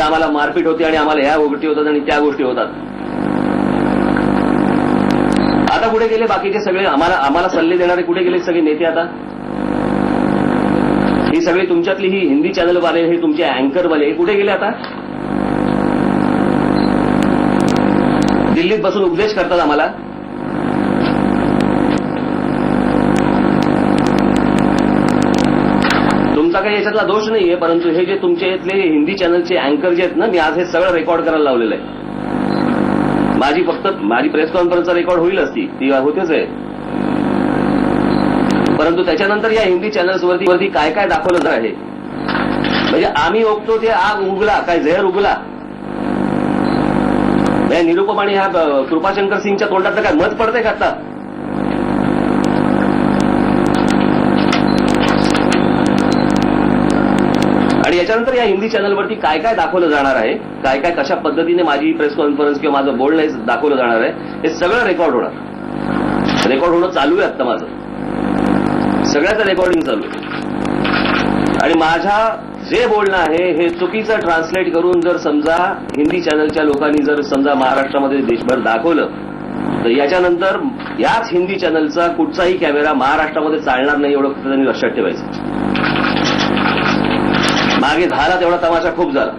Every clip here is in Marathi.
आम्हाला मारपीट होती आणि आम्हाला ह्या गोष्टी होतात आणि त्या गोष्टी होतात. आता कुठे गेले बाकीचे सगळे आम्हाला सल्ले देणारे कुठे गेले सगळे नेते? आता ही सगळी तुमच्यातली ही हिंदी चॅनलवाले, हे तुमचे अँकरवाले, हे कुठे गेले? आता दिल्लीत बसून उपदेश करतात आम्हाला. तुमचा काही याच्यातला दोष नाहीये, परंतु हे जे तुमचे इथले हिंदी चॅनलचे अँकर जे आहेत ना, मी आज हे सगळं रेकॉर्ड करायला लावलेलं आहे. माझी प्रेस कॉन्फरन्सचा रेकॉर्ड होईल असती, ती होतेच आहे, परंतु त्याच्यानंतर या हिंदी चॅनल्सवरती काय काय दाखवलं आहे. म्हणजे आम्ही ओळखतो ते आग उगला, काय झेहर उगला. निरुपम आणि ह्या कृपाशंकर सिंगच्या तोंडात काय मत पडतंय का आता? आणि याच्यानंतर या हिंदी चॅनलवरती काय काय दाखवलं जाणार आहे, काय काय कशा पद्धतीने माझी प्रेस कॉन्फरन्स किंवा माझं बोलणं दाखवलं जाणार आहे, हे सगळं रेकॉर्ड होणार. रेकॉर्ड होणं चालू आहे आता, माझं सगळ्याचं रेकॉर्डिंग चालू आहे. आणि माझ्या जे बोलणं आहे हे चुकीचं ट्रान्सलेट करून जर समजा हिंदी चॅनलच्या लोकांनी जर समजा महाराष्ट्रामध्ये देशभर दाखवलं, तर याच्यानंतर याच हिंदी चॅनलचा कुठचाही कॅमेरा महाराष्ट्रामध्ये चालणार नाही, एवढं फक्त त्यांनी लक्षात ठेवायचं. मागे झाला तेवढा तमाशा खूप झाला.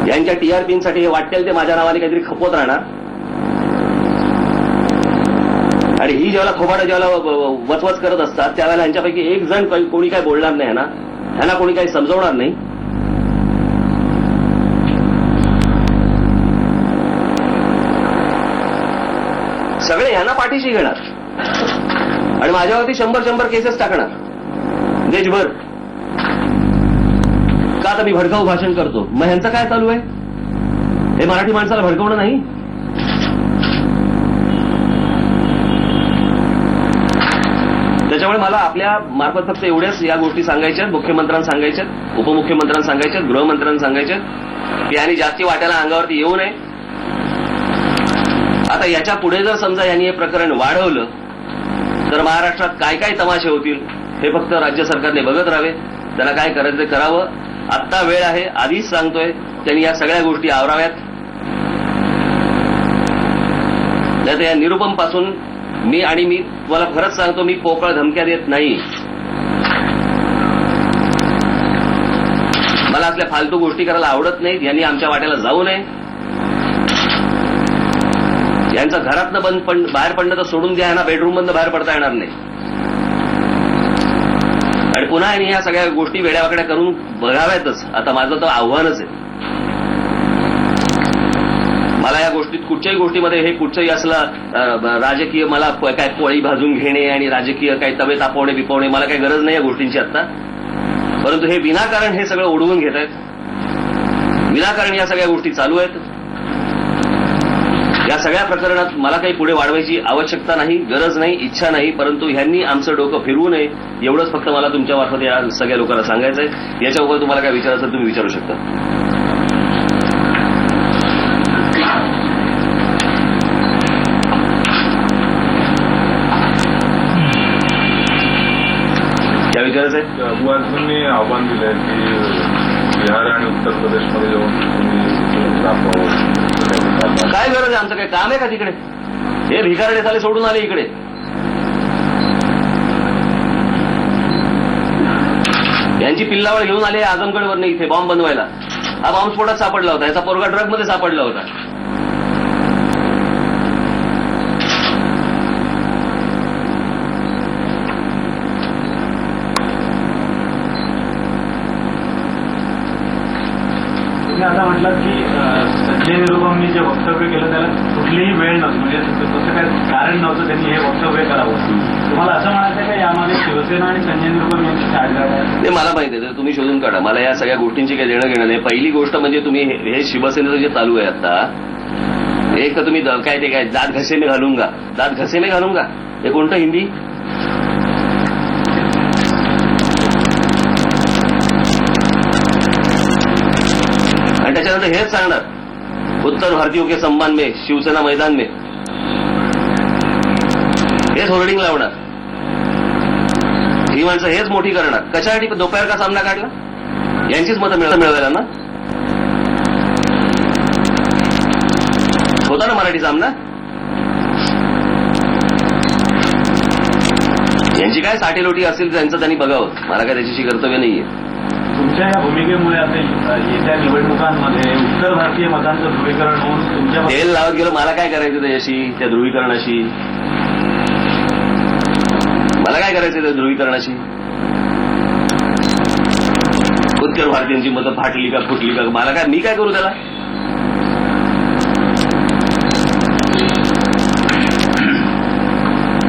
यांच्या टीआरपीसाठी हे वाटेल ते माझ्या नावाने काहीतरी खपवत राहणार. आणि ही जेव्हा खोबाडं जेव्हा वचवच करत असतात त्यावेळेला यांच्यापैकी एक जण कोणी काय बोलणार नाही ना, ह्यांना कोणी काही समजवणार नाही. सगळे ह्यांना पाठीशी घेणार आणि माझ्यावरती 100 केसेस टाकणार देशभर. का तर मी भडकाऊ भाषण करतो. मग ह्यांचं काय चालू आहे? हे मराठी माणसाला भडकवणं नाही. त्याच्यामुळे मला आपल्या मार्फत फक्त एवढ्याच या गोष्टी सांगायच्या, मुख्यमंत्र्यांना सांगायच्या, उपमुख्यमंत्र्यांना सांगायच्या, गृहमंत्र्यांना सांगायच्या की यांनी जास्ती वाट्याला अंगावरती येऊ नये. आता याच्या पुढे जर समजा यांनी हे प्रकरण वाढवलं तर महाराष्ट्रात काय काय तमाशे होतील हे फक्त राज्य सरकारने बघत राहावे. त्याला काय करायचं ते करावं. आत्ता वेळ आहे, आधीच सांगतोय, त्यांनी या सगळ्या गोष्टी आवराव्यात. नाही तर या निरुपम पासून मी तुम्हाला खरंच सांगतो, मी पोकळ धमक्या देत नाही. मला असल्या फालतू गोष्टी करायला आवडत नाहीत. यांनी आमच्या वाट्याला जाऊ नये. यांचं घरातनं बाहेर पडणं तर सोडून द्या, यांना बेडरूम बंद बाहेर पडता येणार नाही. आणि पुन्हा यांनी या सगळ्या गोष्टी वेड्यावाकड्या करून बघाव्यातच. आता माझं तर आव्हानच आहे. मला या गोष्टीत कुठच्याही गोष्टीमध्ये हे कुठचंही असलं राजकीय मला काय पोळी भाजून घेणे आणि राजकीय काही तवे तापवणे बिपवणे, मला काही गरज नाही या गोष्टींची आता. परंतु हे विनाकारण हे सगळं ओढवून घेत आहेत. विनाकारण या सगळ्या गोष्टी चालू आहेत. या सगळ्या प्रकरणात मला काही पुढे वाढवायची आवश्यकता नाही, गरज नाही, इच्छा नाही. परंतु ह्यांनी आमचं डोकं फिरवू नये एवढंच फक्त मला तुमच्या मार्फत या सगळ्या लोकांना सांगायचं आहे. याच्यावर तुम्हाला काय विचारायचं असेल तुम्ही विचारू शकता. काय विचारायचं आहे? अफगाणिस्तानने आव्हान दिलंय की बिहार आणि उत्तर प्रदेशमध्ये जाऊन काय गरज आहे? आमचं काही काम आहे का तिकडे? हे भिकारडे झाले सोडून आले इकडे. यांची पिल्लावळ घेऊन आले आझमगडवरनं इथे बॉम्ब बनवायला. हा बॉम्ब स्फोटात सापडला होता. याचा पोरगा ड्रगमध्ये सापडला होता. आता म्हटलं की संजय निरुपमनी जे वक्तव्य केलं त्याला कुठलीही वेळ नव्हती, म्हणजे तसं काही कारण नव्हतं त्यांनी हे वक्तव्य करावं. तुम्हाला असं म्हणायचं का यामध्ये शिवसेना आणि संजय निरुपम यांची साठगाठ आहे? ते मला माहिती आहे, तुम्ही शोधून काढा. मला या सगळ्या गोष्टींची काही देणं घेणं नाही. पहिली गोष्ट म्हणजे तुम्ही हे शिवसेनेचं जे चालू आहे आता, एक तर तुम्ही काय ते काय दात घसे में घालूंगा, हे कोणतं हिंदी? त्याच्यानंतर हेच सांगणार उत्तर भारतीयों के सम्मान में शिवसेना मैदान में, हेच होर्डिंग लावणार. ही माणसं हेच मोठी करणार. कशासाठी दोपहर का सामना काढला? यांचीच मतं मिळवायला ना होता ना मराठी सामना. यांची काय साठीलोटी असेल त्यांचं त्यांनी बघावं, मला काय त्याच्याशी कर्तव्य नाहीये. तुमच्या या भूमिकेमुळे आता येत्या निवडणुकांमध्ये उत्तर भारतीय मतांचं ध्रुवीकरण होऊन तुमच्या तेल लावत गेलो, मला काय करायचं त्याच्याशी, त्या ध्रुवीकरणाशी. मला काय करायचं त्या ध्रुवीकरणाशी. उत्तर भारतीयांची मतं फाटली का फुटली का, मला काय, मी काय करू त्याला.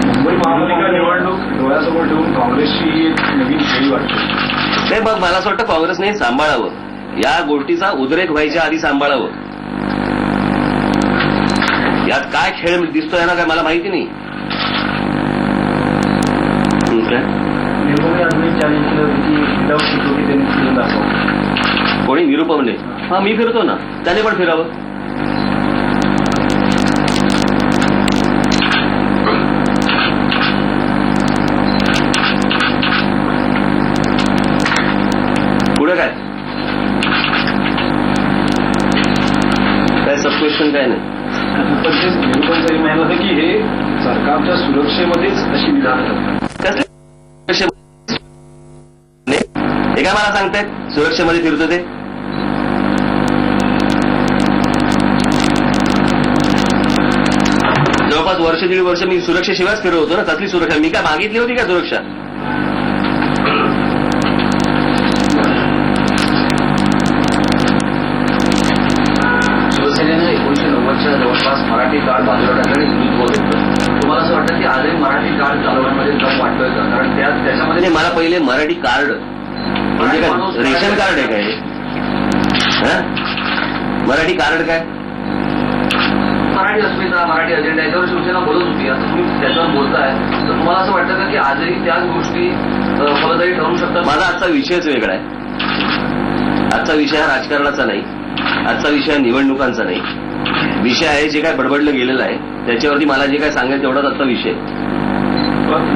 मुंबई महापालिका निवडणूक डोळ्यासमोर ठेवून काँग्रेसची एक नवीन खेळी वाटते. ते मग मला असं वाटतं काँग्रेसने सांभाळावं, या गोष्टीचा उद्रेक व्हायच्या आधी सांभाळावं. यात काय खेळ दिसतोय ना काय मला माहिती नाही. निरुपमने अजून चॅलेंज केलं होतं की विदाऊट सिक्युरिटी त्यांनी फिरून दाखवलं. कोणी निरुपमने, हा मी फिरतो ना, त्याने पण फिरावं. पुढे काय सब क्वेश्चन काय नाही. पण ते निरुपम तरी म्हणत होते की हे सरकारच्या सुरक्षेमध्येच अशी विधानं करतात. हे काय मला सांगतायत सुरक्षेमध्ये फिरतो ते. जवळपास वर्ष दीड वर्ष मी सुरक्षेशिवायच फिरत होतो ना. कसली सुरक्षा, मी काय मागितली होती का सुरक्षा. शिवसेनेनं 1990च्या जवळपास मराठी कार्ड बाजूला टाकलं आणि हिंदुत्व घेतलं. तुम्हाला असं वाटतं की आजही मराठी कार्ड चालवण्यामध्ये दम वाटतोय का? कारण त्याच्यामध्ये नाही, मला पहिले मराठी कार्ड म्हणजे काय, रेशन कार्ड आहे काय. मराठी कार्ड काय, मराठी अस्मिता, मराठी अजेंडा याच्यावर शिवसेना बोलत होती. आता तुम्ही त्याच्यावर बोलताय तर तुम्हाला असं वाटतं का की आजही त्याच गोष्टी फलदायी ठरू शकतात? माझा आजचा विषयच वेगळा आहे. आजचा विषय हा राजकारणाचा नाही, आजचा विषय निवडणुकांचा नाही. विषय आहे जे काय बडबडलं गेलेलं आहे त्याच्यावरती मला जे काय सांगायचं तेवढाच आजचा विषय.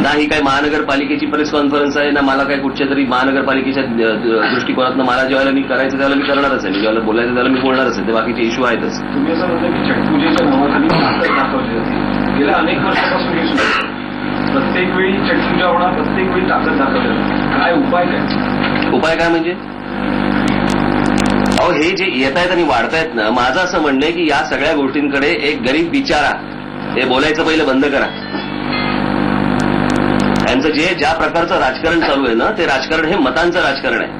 नाही काय महानगरपालिकेची प्रेस कॉन्फरन्स आहे ना, मला काय कुठच्या तरी महानगरपालिकेच्या दृष्टिकोनातून मला जेव्हा मी करायचं त्यावेळेला मी करणारच आहे, मी जेव्हा बोलायचं त्याला मी बोलणारच आहे. ते बाकीचे इश्यू आहेतच. तुम्ही असं म्हणता की छटपूजेच्या नावाखाली ताकद दाखवली जाते. गेल्या अनेक वर्षापासून हे सुरू आहे. प्रत्येक वेळी छटपूजा होणार, प्रत्येक वेळी ताकद दाखवली जाते. काय उपाय काय? उपाय काय म्हणजे, अहो हे जे येत आहेत आणि वाढतायत ना, माझं असं म्हणणं आहे की या सगळ्या गोष्टींकडे एक गरीब बिचारा हे बोलायचं पहिलं बंद करा. त्यांचं जे ज्या प्रकारचं राजकारण चालू आहे ना, ते राजकारण हे मतांचं राजकारण आहे.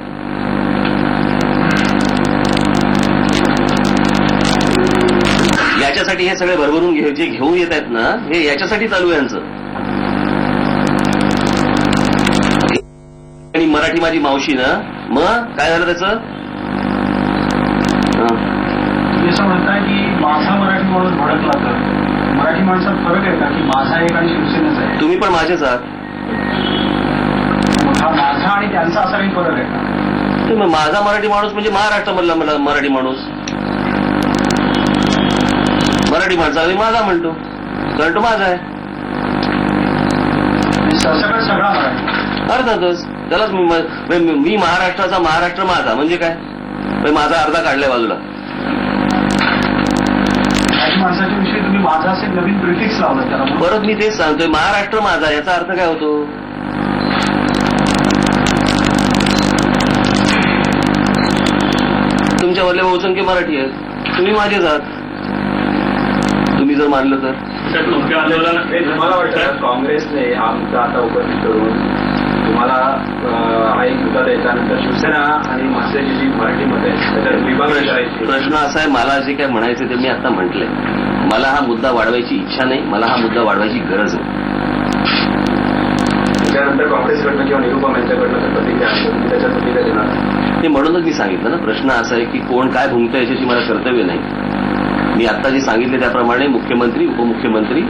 याच्यासाठी हे सगळे भरभरून जे घेऊन येत आहेत ना, हे याच्यासाठी चालू आहे यांचं. आणि मराठी माझी मावशी ना, मग काय झालं त्याचं. असं म्हणताय की माझा मराठी माणूस भडकला तर मराठी माणसात फरक आहे का की माझा एक आणि शिवसेनेचा आहे? तुम्ही पण माझेच आहात. हा माझा आणि त्यांचा असा काही फरक आहे का? तर मग माझा मराठी माणूस म्हणजे महाराष्ट्रामधला मला मराठी माणूस. मराठी माणसा मी माझा म्हणतो कारण तो माझा आहे. सरसकट सगळा मराठी अर्थातच त्यालाच मी महाराष्ट्राचा महाराष्ट्र माझा म्हणजे काय, माझा अर्धा काढलाय बाजूला. मराठी माणसाच्या विषयी तुम्ही माझा असे नवीन प्रिफिक्स लावलं त्याला. परत मी तेच सांगतोय, महाराष्ट्र माझा याचा अर्थ काय होतो. तुमच्यावरले बहुसंख्य मराठी आहेत, तुम्ही माझेच आहात. तुम्ही जर मानलं तर. मला वाटतं काँग्रेसने हा मुद्दा आता उपस्थित करून तुम्हाला हा एक मुद्दा द्यायचा, नंतर शिवसेना आणि महाराष्ट्राची जी मराठी मत आहे त्याच्यात विभागणी करायची. प्रश्न असा आहे, मला जे काय म्हणायचं ते मी आता म्हटलंय. मला हा मुद्दा वाढवायची इच्छा नाही, मला हा मुद्दा वाढवायची गरज नाही. त्यानंतर काँग्रेसकडनं किंवा निरुपम यांच्याकडनं तर प्रतिक्रिया आहे, त्याच्यात प्रतिक्रिया देणार. ते म्हणूनच मी सांगितलं ना, प्रश्न असा आहे की कोण काय भूमिका याच्याशी मला कर्तव्य नाही. मी आता जे सांगितले त्याप्रमाणे मुख्यमंत्री, उपमुख्यमंत्री,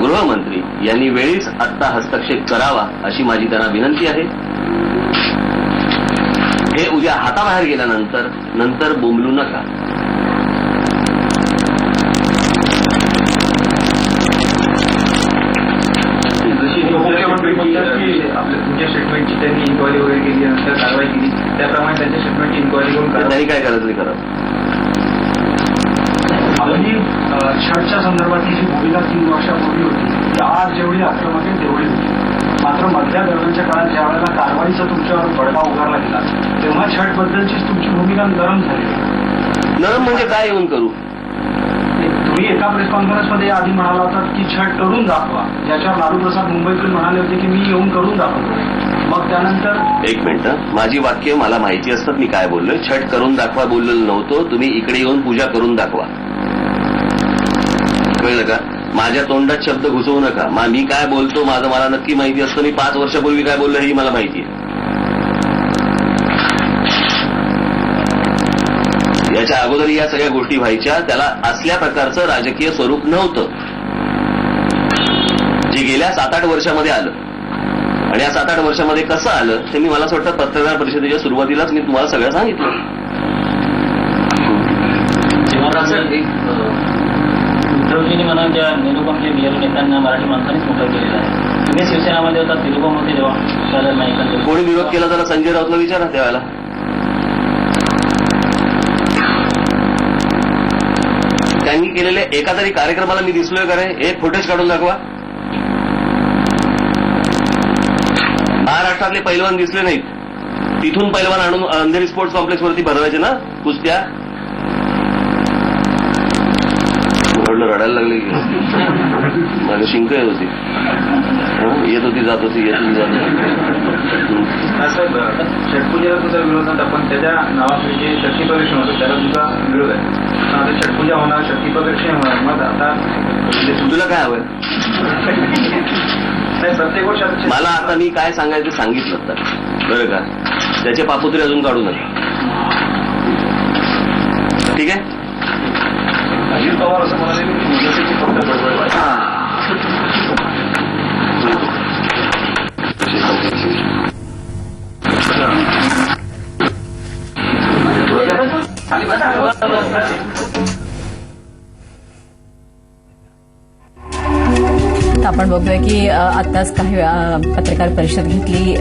गृहमंत्री यांनी वेळीच आत्ता हस्तक्षेप करावा अशी माझी त्यांना विनंती आहे. हे उद्या हाताबाहेर गेल्यानंतर बोंबलू नका. मुख्यमंत्री म्हणतात की आपल्या तुमच्या स्टेटमेंटची त्यांनी इन्क्वायरी वगैरे केली, नंतर कारवाई केली, त्याप्रमाणे त्यांच्या काय करायचं ते करा. आणि छठच्या संदर्भातली जी भूमिका 3 वर्षापूर्वी होती ती आज जेवढी आक्रमक आहे तेवढी होती. मात्र मधल्या दरम्यानच्या काळात ज्या वेळेला कारवाईचा तुमच्यावर बडगा उगारला गेला तेव्हा छठबद्दलचीच तुमची भूमिका नरम झाली. नरम म्हणजे काय येऊन करू? तुम्ही एका प्रेस कॉन्फरन्समध्ये आधी म्हणाला होता की छठ करून दाखवा, ज्याच्यावर लालू प्रसाद मुंबईतून म्हणाले होते की मी येऊन करून दाखवतो. मग त्यानंतर एक मिनिट, माझी वाक्य मला माहिती असतात मी काय बोललोय. छठ करून दाखवा बोललेलो नव्हतो. तुम्ही इकडे येऊन पूजा करून दाखवा. कळलं का? माझ्या तोंडात शब्द घुसवू नका. मी काय बोलतो माझं मला नक्की माहिती असतं. मी 5 वर्षापूर्वी काय बोललो हे मला माहिती आहे. याच्या अगोदर या सगळ्या गोष्टी व्हायच्या. त्याला असल्या प्रकारचं राजकीय स्वरूप नव्हतं जे गेल्या 7-8 वर्षामध्ये आलं. आणि या 7-8 वर्षामध्ये कसं आलं ते मला असं वाटतं पत्रकार परिषदेच्या सुरुवातीलाच मी तुम्हाला सगळं सांगितलं. उद्धवजींनी म्हणा ज्या निरुपमचे बियर नेत्यांना मराठी माणसांनीच मोठं केलेलं आहे. तुम्ही शिवसेनामध्ये होता, निरुपम होते जेव्हा शरद नाईकांचे कोणी विरोध केला त्याला संजय राऊतला विचारा त्यावेळेला. त्यांनी केलेल्या एका तरी कार्यक्रमाला मी दिसलोय का रे? एक फुटेज काढून दाखवा. महाराष्ट्रातले पैलवान दिसले नाहीत. तिथून पैलवान आणून अंधेरी स्पोर्ट्स कॉम्प्लेक्स वरती भरवायचे ना कुस्त्या. रडायला लागले की माझी शिंक येत होती. येत होती जात होती येत होती जात होती. साहेब, छठपूजेला तुझा विरोध नव्हता पण त्याच्या नावाखाली जे शक्ती प्रदर्शन होतं त्याला तुझा विरोध आहे. आता छठपूजा होणार, शक्ती प्रदर्शन होणार. मग आता तुला काय हवंय? नाही, प्रत्येक वर्षात मला आता मी काय सांगायचं सांगितलं तर बरं का. त्याचे पापुत्रे अजून काढू नका. ठीक आहे. अजित पवार असं म्हणाले की मुदतीची फक्त गडबड आहे. आपण बघतोय की आताच काही पत्रकार परिषद घेतली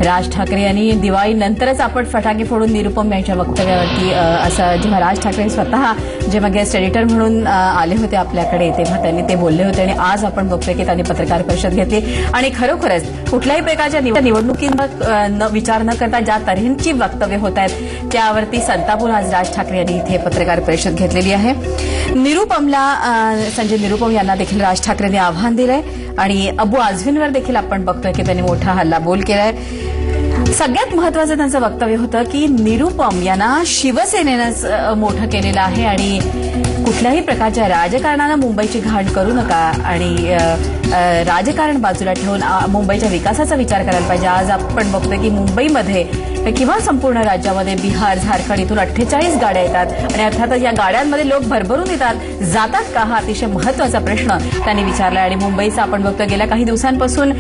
राज ठाकरे यांनी. दिवाळीनंतरच आपण फटाके फोडून निरुपम यांच्या वक्तव्यावरती असं जेव्हा राज ठाकरे स्वतः जेव्हा गेस्ट एडिटर म्हणून आले होते आपल्याकडे तेव्हा त्यांनी ते बोलले होते. आणि आज आपण बघतोय की त्यांनी पत्रकार परिषद घेतली आणि खरोखरच कुठल्याही प्रकारच्या निवडणुकीत विचार न करता ज्या तऱ्हेची वक्तव्य होत आहेत त्यावरती संतापून आज राज ठाकरे यांनी इथे पत्रकार परिषद घेतलेली आहे. संजय निरुपम यांना देखील राज ठाकरेंनी आव्हान दिलंय आणि अबू आझमींवर देखील आपण बघतोय की त्यांनी मोठा हल्लाबोल केलाय. सगळ्यात महत्वाचं त्यांचं वक्तव्य होतं की निरुपम यांना शिवसेनेनंच मोठं केलेलं आहे आणि कुठल्याही प्रकारच्या राजकारणानं मुंबईची घाण करू नका आणि राजकारण बाजूला ठेवून मुंबईच्या विकासाचा विचार करायला पाहिजे. आज आपण बघतोय की मुंबईमध्ये किंवा संपूर्ण राज्यामध्ये बिहार, झारखंड इथून 48 गाड्या येतात आणि अर्थातच या गाड्यांमध्ये लोक भरभरून येतात. जातात का? हा अतिशय महत्वाचा प्रश्न त्यांनी विचारला. आणि मुंबईचा आपण बघतोय गेल्या काही दिवसांपासून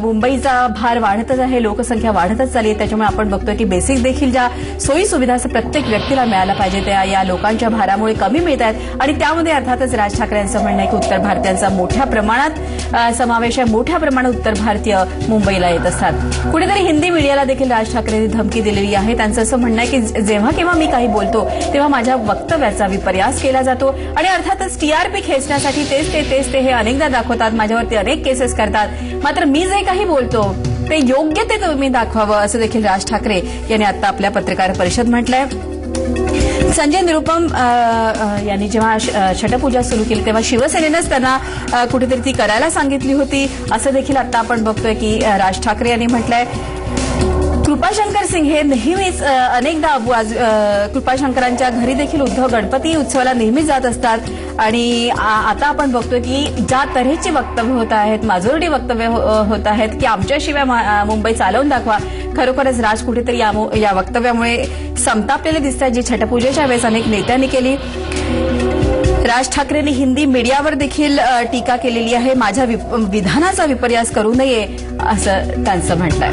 मुंबईचा भार वाढतच आहे, लोकसंख्या वाढतच चालली आहे. त्याच्यामुळे आपण बघतोय की बेसिक देखील ज्या सोयी सुविधा प्रत्येक व्यक्तीला मिळायला पाहिजे त्या या लोकांच्या भारामुळे कमी मिळत आहेत. आणि त्यामध्ये अर्थातच राज ठाकरे यांचं म्हणणं आहे की उत्तर भारतीयांचा मोठ्या प्रमाणात समावेश आहे. मोठ्या प्रमाणात उत्तर भारतीय मुंबईला येत असतात. कुठेतरी हिंदी मीडियाला देखील राज ठाकरेंनी धमकी दिलेली आहे. त्यांचं असं म्हणणं आहे की जेव्हा केव्हा मी काही बोलतो तेव्हा माझ्या वक्तव्याचा विपर्यास केला जातो आणि अर्थातच टीआरपी खेचण्यासाठी तेच ते हे अनेकदा दाखवतात. माझ्यावरती अनेक केसेस करतात. मात्र मी जे काही बोलतो ते योग्य ते तुम्ही दाखवावं असं देखील राज ठाकरे यांनी आता आपल्या पत्रकार परिषद म्हटलंय. संजय निरुपम यांनी जेव्हा छठपूजा सुरू केली तेव्हा शिवसेनेनंच त्यांना कुठेतरी ती करायला सांगितली होती असं देखील आता आपण बघतोय की राज ठाकरे यांनी म्हटलंय. कृपाशंकर सिंग हे नेहमीच अनेकदा कृपाशंकरांच्या घरी देखील उद्धव गणपती उत्सवाला नेहमीच जात असतात आणि आता आपण बघतोय की ज्या तऱ्हेची वक्तव्य होत आहेत, मेजॉरिटी वक्तव्य होत आहेत की आमच्याशिवाय मुंबई चालवून दाखवा. खरोखरच राज कुठेतरी या वक्तव्यामुळे संतापलेले दिसत आहेत जी छठपूजेच्या वेळेस अनेक नेत्यांनी केली. राज ठाकरेंनी हिंदी मीडियावर देखील टीका केलेली आहे. माझ्या विधानाचा विपर्यास करू नये असं त्यांचं म्हटलंय.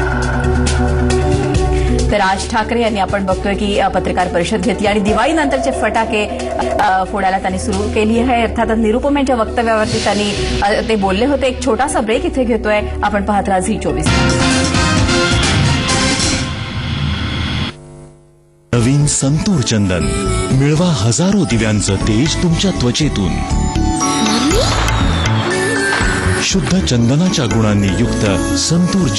तर राज ठाकरे यांनी आपण बघतोय की पत्रकार परिषद घेतली आणि दिवाळीनंतरचे फटाके फोडायला त्यांनी सुरू केली आहे. अर्थात निरुपम यांच्या वक्तव्यावरती त्यांनी ते बोलले होते. एक छोटासा ब्रेक इथे घेतोय. आपण पाहत राहा झी 24. नवीन संतूर चंदन मिळवा हजारो दिव्यांचं तेज तुमच्या त्वचेतून. शुद्ध चंदनाच्या गुणांनी युक्त संतूर चंदन.